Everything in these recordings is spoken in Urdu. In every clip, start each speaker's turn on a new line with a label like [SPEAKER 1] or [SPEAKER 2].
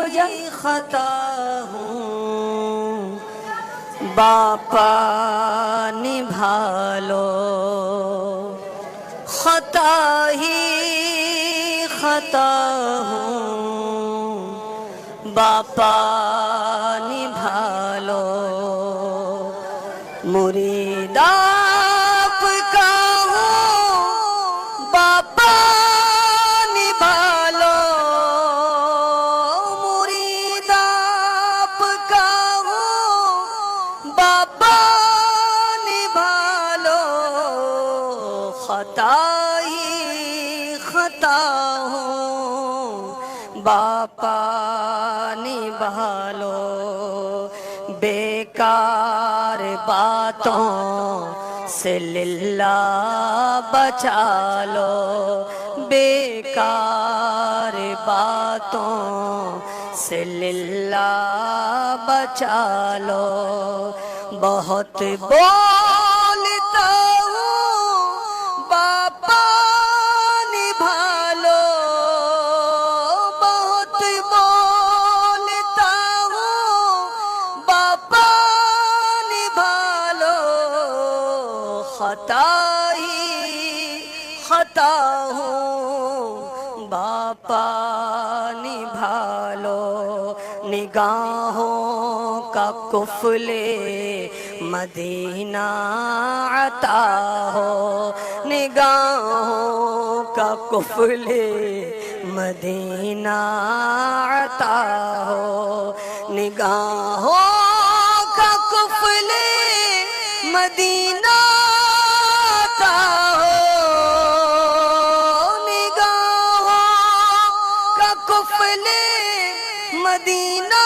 [SPEAKER 1] جائے خطا ہوں باپا نبھا لو خطا ہی خطا ہوں باپا نبھا لو مرید آپ کا ہوں باپا نبھا لو مرید آپ کا ہوں باپا نبھا لو خطا ہی خطا ہوں باپا نبھا لو بیکار باتوں سے للہ بچا لو بیکار باتوں سے للہ بچا لو بہت بولتا ہوں باپا نبھا لو بہت بولتا ہوں باپا نبھا لو خطا ہی خطا ہوں باپا نبھا لو نگاہوں کا قفل مدینہ عطا ہو نگاہوں کا قفل مدینہ عطا ہو نگاہوں کا قفل مدینہ عطا ہو نگاہوں کا قفل مدینہ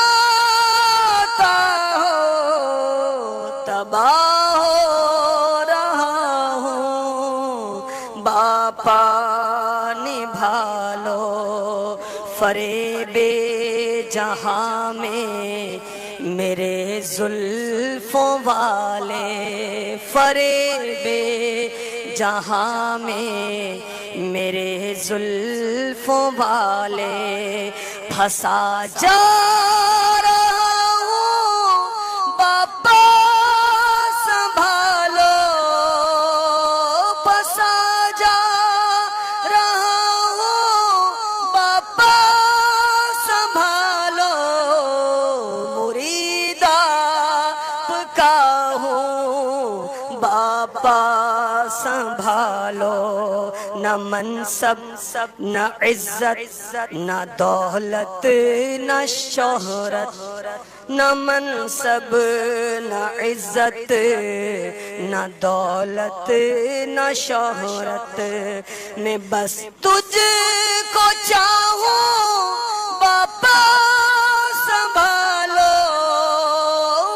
[SPEAKER 1] عطا ہو تباہ ہو رہا ہوں باپا نبھا لو فریب جہاں میں میرے زلفوں والے فریب جہاں میں میرے زلفوں والے پھنسا جا رہا ہوں باپا سنبھالو پھنسا جا رہا ہوں باپا سنبھالو مرید آپ کا ہوں باپا سنبھالو نہ منصب نہ عزت نہ دولت نہ شہرت نہ منصب نہ عزت نہ دولت نہ شہرت میں بس تجھ کو چاہوں باپا سنبھالو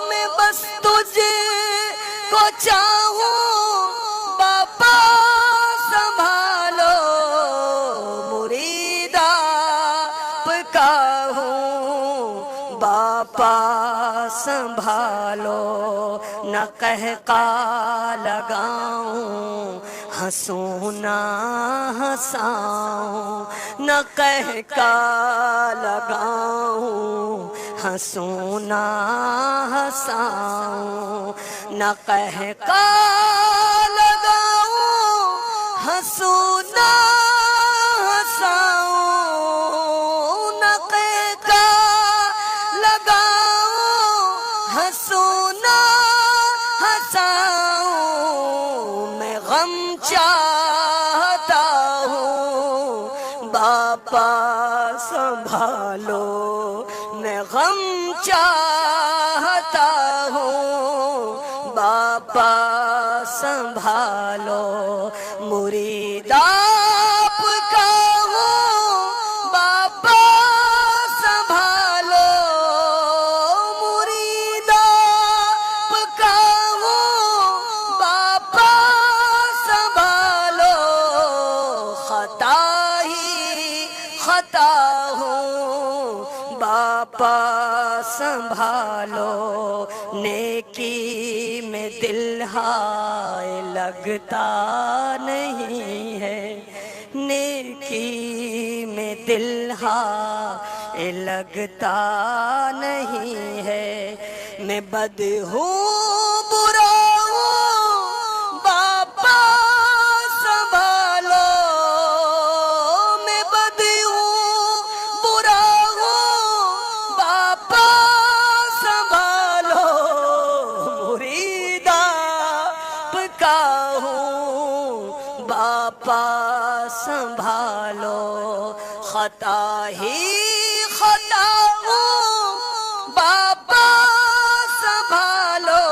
[SPEAKER 1] میں بس تجھ کو چاہوں باپا سنبھالو مرید آپ کا ہوں باپا سنبھالو نہ قہقہ لگاؤں ہنسوں نہ ہنساؤں نہ قہقہ لگاؤں ہنسوں نہ ہنساؤں نہ قہقہ لگاؤں ہنسوں نہ ہنساؤں نہ قہقہ لگاؤں ہنسوں نہ ہنساؤں میں غم چاہتا ہوں باپا سنبھالو میں غم چاہتا ہوں باپا سنبھالو مرید آپ کا ہوں باپا سنبھالو مرید آپ کا ہوں باپا سنبھالو خطا ہی خطا ہوں باپا سنبھالو نیکی میں دل ہائے لگتا نہیں ہے نیکی میں دل ہائے لگتا نہیں ہے، میں بد ہوں برا ہوں باپا سنبھالو، میں بد ہوں برا ہوں باپا سنبھالو، مرید آپ کا ہوں باپا سنبھالو، خطا ہی خطا ہوں باپا سنبھالو،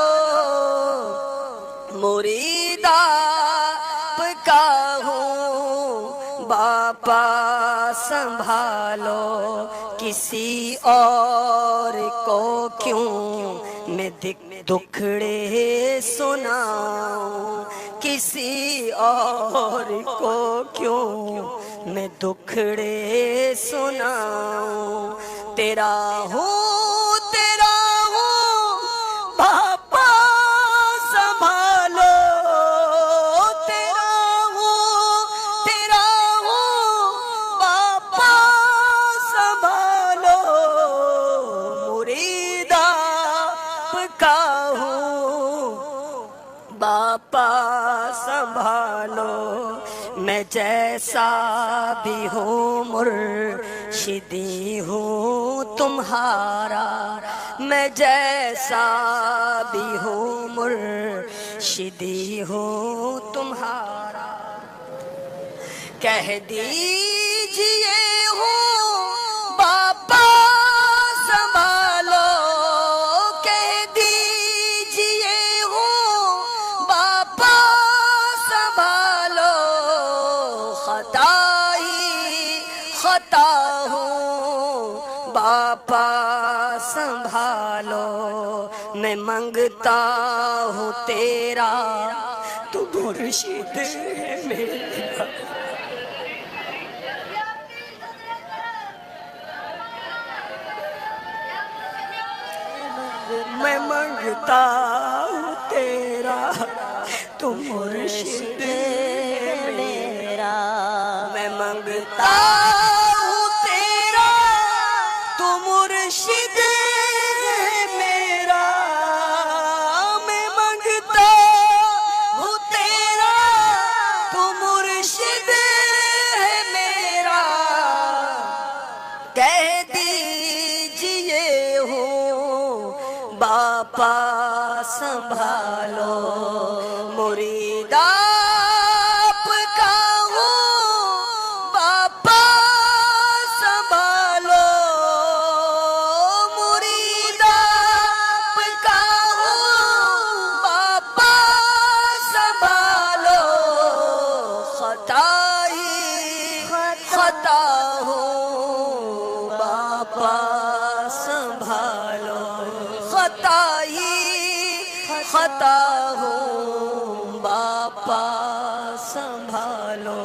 [SPEAKER 1] مرید آپ کا ہوں باپا سنبھالو، کسی اور کو کیوں میں دکھڑے سناؤں، کسی اور کو کیوں میں دکھڑے سناؤں، تیرا ہوں باپا سنبھالو، تیرا ہوں باپا سنبھالو، مرید آپ کا ہوں باپا سنبھالو، میں جیسا بھی ہوں مرشدی ہوں تمہارا، میں جیسا بھی ہوں مرشدی ہوں تمہارا، کہہ دیجئے ہوں باپا سنبھالو، کہہ دیجئے ہوں باپا سنبھالو، خطا ہی خطا ہوں باپا سنبھالو، میں منگتا ہوں تیرا تو مرشد ہے میرا، میں منگتا ہوں تیرا تو مرشد ہے میرا، میں منگتا ہوں تیرا تو مرشد ہے میرا، میں منگتا ہوں تیرا تو مرشد ہے میرا، کہہ دیجئے ہوں باپا سنبھالو، مرید آپ کا ہوں باپا سنبھالو، مرید آپ کا ہوں باپا سنبھالو، خطا ہی خطا ہوں باپا سنبھالو، خطا ہی خطا ہوں باپا سنبھالو۔